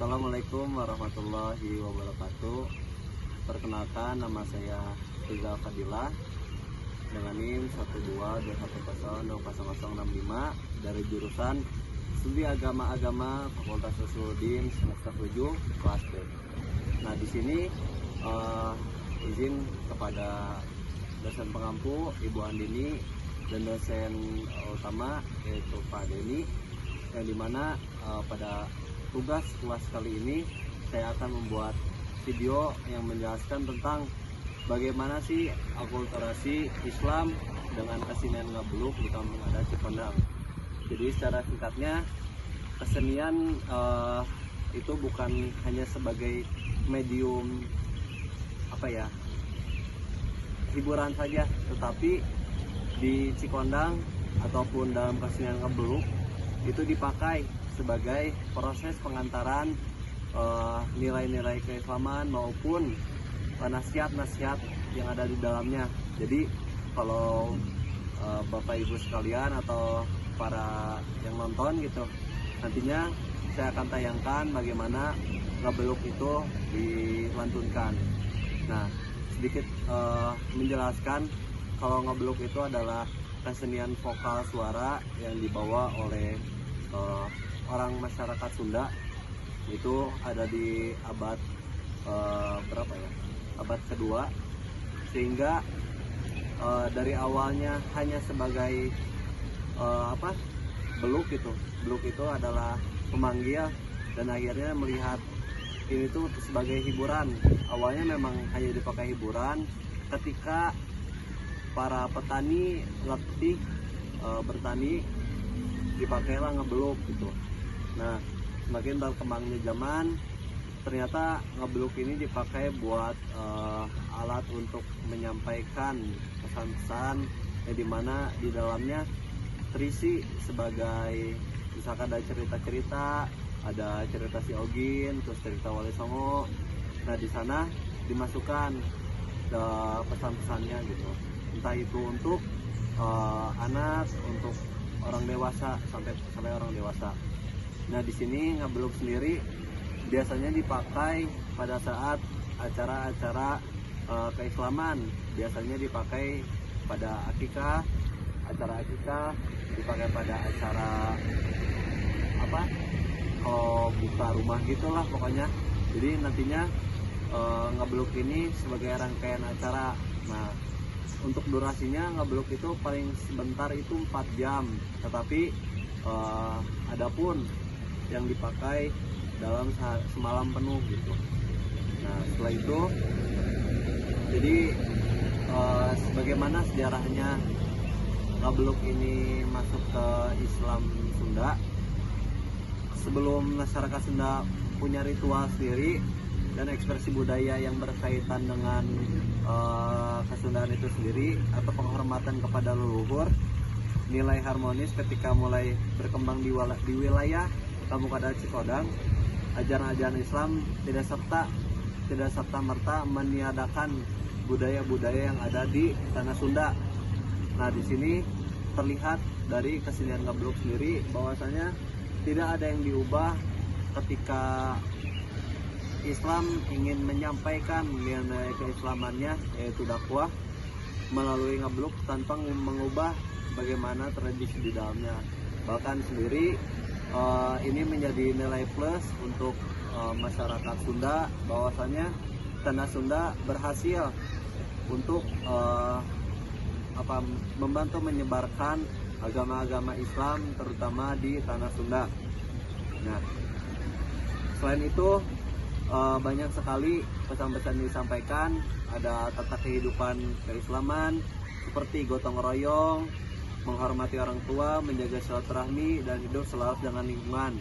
Assalamualaikum warahmatullahi wabarakatuh. Perkenalkan, nama saya Rizal Fadilah dengan NIM 122100065 dari jurusan Studi Agama Fakultas Usuluddin semester 7 kelas B. Nah, di sini izin kepada dosen pengampu Ibu Andini dan dosen utama yaitu Pak Denny, yang dimana pada tugas kelas kali ini saya akan membuat video yang menjelaskan tentang bagaimana sih akulturasi Islam dengan kesenian ngabluk di kampung adat Cikondang. Jadi secara singkatnya, kesenian itu bukan hanya sebagai medium hiburan saja, tetapi di Cikondang ataupun dalam kesenian ngabluk itu dipakai sebagai proses pengantaran nilai-nilai keislaman maupun nasihat-nasihat yang ada di dalamnya. Jadi kalau Bapak Ibu sekalian atau para yang nonton gitu, nantinya saya akan tayangkan bagaimana ngabluk itu dilantunkan. Nah, sedikit menjelaskan kalau ngabluk itu adalah kesenian vokal suara yang dibawa oleh orang masyarakat Sunda. Itu ada di abad abad kedua, sehingga dari awalnya hanya sebagai beluk itu adalah pemanggil, dan akhirnya melihat ini tuh sebagai hiburan. Awalnya memang hanya dipakai hiburan ketika para petani letih bertani, dipakailah ngebluk gitu. Nah, semakin berkembangnya zaman, ternyata ngebluk ini dipakai buat alat untuk menyampaikan pesan-pesan, yang dimana di dalamnya terisi sebagai misalkan ada cerita-cerita, ada cerita si Ogin, terus cerita Wali Songo. Nah, di sana dimasukkan ke pesan-pesannya gitu, entah itu untuk anak, untuk orang dewasa, sampai orang dewasa. Nah, di sini ngabluk sendiri biasanya dipakai pada saat acara-acara keislaman. Biasanya dipakai pada akikah, acara akikah, dipakai pada acara buka rumah gitulah pokoknya. Jadi nantinya ngabluk ini sebagai rangkaian acara. Nah, untuk durasinya ngabluk itu paling sebentar itu 4 jam, tetapi adapun yang dipakai dalam semalam penuh gitu. Nah, setelah itu jadi sebagaimana sejarahnya ngabluk ini masuk ke Islam Sunda. Sebelum masyarakat Sunda punya ritual sendiri dan ekspresi budaya yang berkaitan dengan kesundaan itu sendiri atau penghormatan kepada leluhur, nilai harmonis ketika mulai berkembang di wilayah kampung adat Cikondang, ajaran-ajaran Islam tidak serta merta meniadakan budaya-budaya yang ada di tanah Sunda. Nah, di sini terlihat dari kesenian ngabluk sendiri bahwasanya tidak ada yang diubah ketika Islam ingin menyampaikan nilai keislamannya, yaitu dakwah melalui ngabluk tanpa mengubah bagaimana tradisi di dalamnya. Bahkan sendiri ini menjadi nilai plus untuk masyarakat Sunda, bahwasanya tanah Sunda berhasil untuk membantu menyebarkan agama-agama Islam terutama di tanah Sunda. Nah, selain itu banyak sekali pesan-pesan yang disampaikan. Ada tata kehidupan keislaman seperti gotong royong, menghormati orang tua, menjaga silaturahmi, dan hidup selaras dengan lingkungan.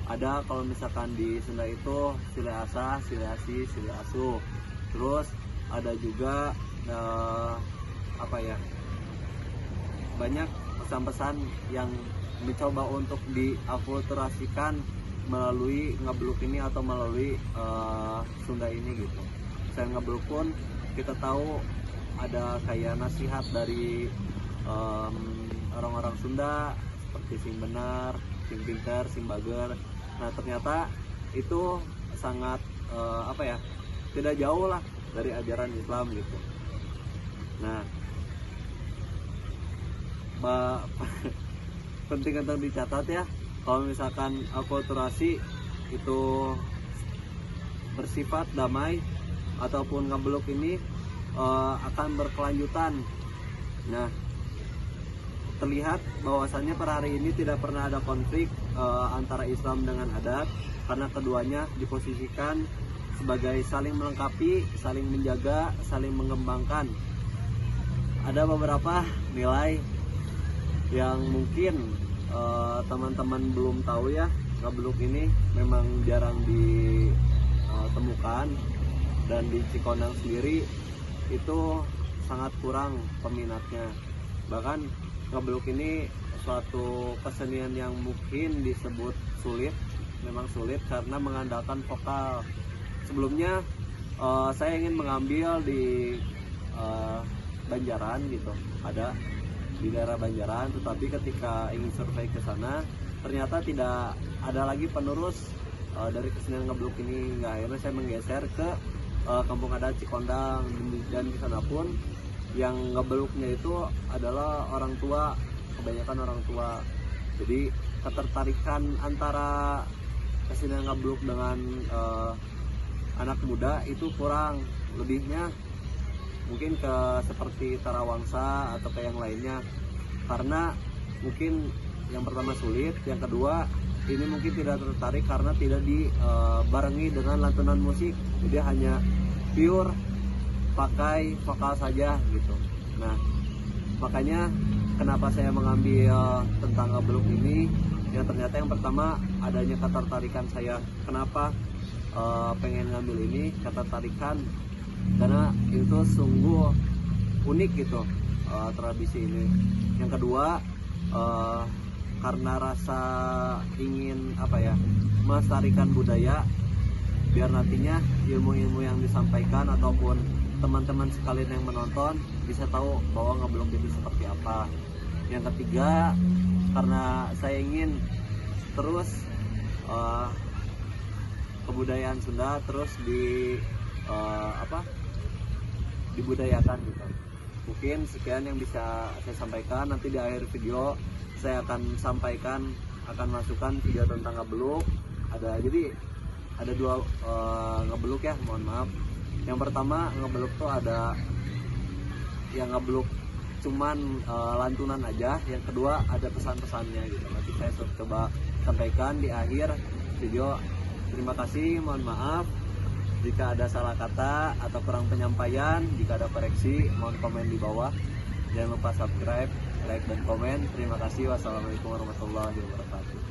Ada kalau misalkan di Sunda itu sila asah, sila asih, sila asuh. Terus ada juga banyak pesan-pesan yang mencoba untuk diakulturasikan melalui ngabluk ini atau melalui Sunda ini gitu. Selain ngabluk pun kita tahu ada kayak nasihat dari orang-orang Sunda seperti sing benar, sing pintar, sing bager. Nah, ternyata itu sangat tidak jauh lah dari ajaran Islam gitu. Nah, penting untuk dicatat ya, kalau misalkan akulturasi itu bersifat damai ataupun ngebeluk ini akan berkelanjutan. Nah, terlihat bahwasannya per hari ini tidak pernah ada konflik antara Islam dengan adat, karena keduanya diposisikan sebagai saling melengkapi, saling menjaga, saling mengembangkan. Ada beberapa nilai yang mungkin teman-teman belum tahu ya. Ngebeluk ini memang jarang ditemukan, dan di Cikondang sendiri itu sangat kurang peminatnya. Bahkan ngebeluk ini suatu kesenian yang mungkin disebut sulit, memang sulit karena mengandalkan vokal. Sebelumnya saya ingin mengambil di Banjaran gitu, ada di daerah Banjaran, tetapi ketika ingin survei ke sana ternyata tidak ada lagi penerus dari kesenian ngebeluk ini. Akhirnya saya menggeser ke kampung adat Cikondang, dan di sana pun yang ngebeluknya itu adalah orang tua, kebanyakan orang tua. Jadi ketertarikan antara kesenian ngebeluk dengan anak muda itu kurang, lebihnya mungkin ke seperti tarawangsa atau ke yang lainnya, karena mungkin yang pertama sulit, yang kedua ini mungkin tidak tertarik karena tidak dibarengi dengan lantunan musik, jadi hanya pure pakai vokal saja gitu. Nah, makanya kenapa saya mengambil tentang ngebeluk ini, yang ternyata yang pertama adanya ketertarikan saya. Kenapa pengen ngambil ini, ketertarikan karena itu sungguh unik gitu tradisi ini. Yang kedua karena rasa ingin melestarikan budaya, biar nantinya ilmu-ilmu yang disampaikan ataupun teman-teman sekalian yang menonton bisa tahu bahwa ngebeluk itu seperti apa. Yang ketiga, karena saya ingin terus kebudayaan Sunda terus dibudayakan gitu. Mungkin sekian yang bisa saya sampaikan. Nanti di akhir video saya akan sampaikan, akan masukkan video tentang ngebeluk. Jadi ada dua ngebeluk ya, mohon maaf. Yang pertama ngebeluk tuh ada yang ngebeluk cuman lantunan aja, yang kedua ada pesan-pesannya gitu. Nanti saya coba sampaikan di akhir video. Terima kasih, mohon maaf jika ada salah kata atau kurang penyampaian. Jika ada koreksi, mohon komen di bawah. Jangan lupa subscribe, like, dan komen. Terima kasih. Wassalamualaikum warahmatullahi wabarakatuh.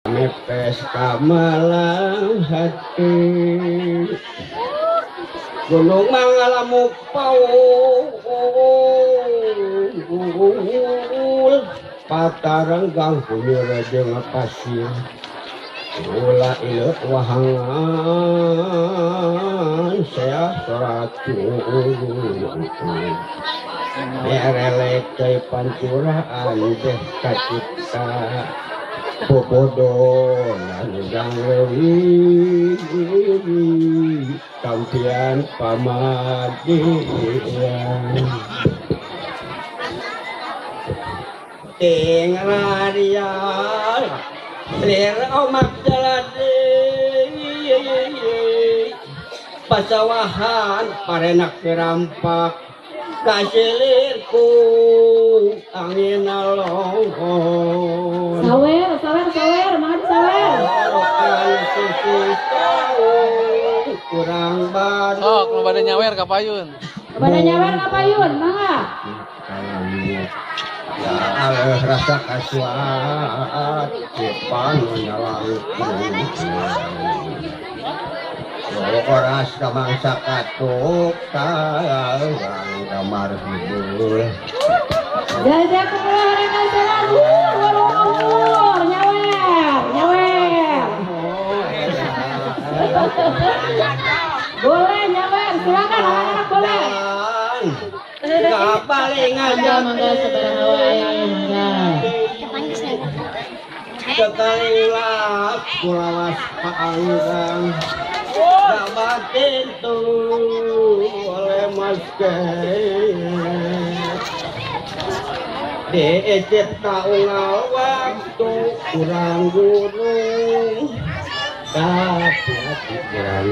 Mepes kamalang hati gunung mangalamu paul pataranggang punyura jeung pasir ulah ieu wahangan saya soratu merelek teh pancuraan teh kacipta bobodo lanjang lewi kampian pamadian ting radial lir omak jalade pasawahan parenak rampak kasilirku angin along sawer, mana sawer? Kurang baru. Oh, kalau pada nyawer kapayun. Kepada nyawer ngapayun, mangga. Ya Allah rasa kasuat Jepan nyalang Oras kamangsa katuk Tarang kamar hibur Jaja keluaran nasional. Nyawer, nyawer. Boleh nyawer, silakan anak-anak boleh. Kapalingan Mangga sebarang hawaii, mangga. Kekalilap kulawas paanggang Kabatin tu oleh mas Diicip taungal waktu kurang gunung Tapi kurang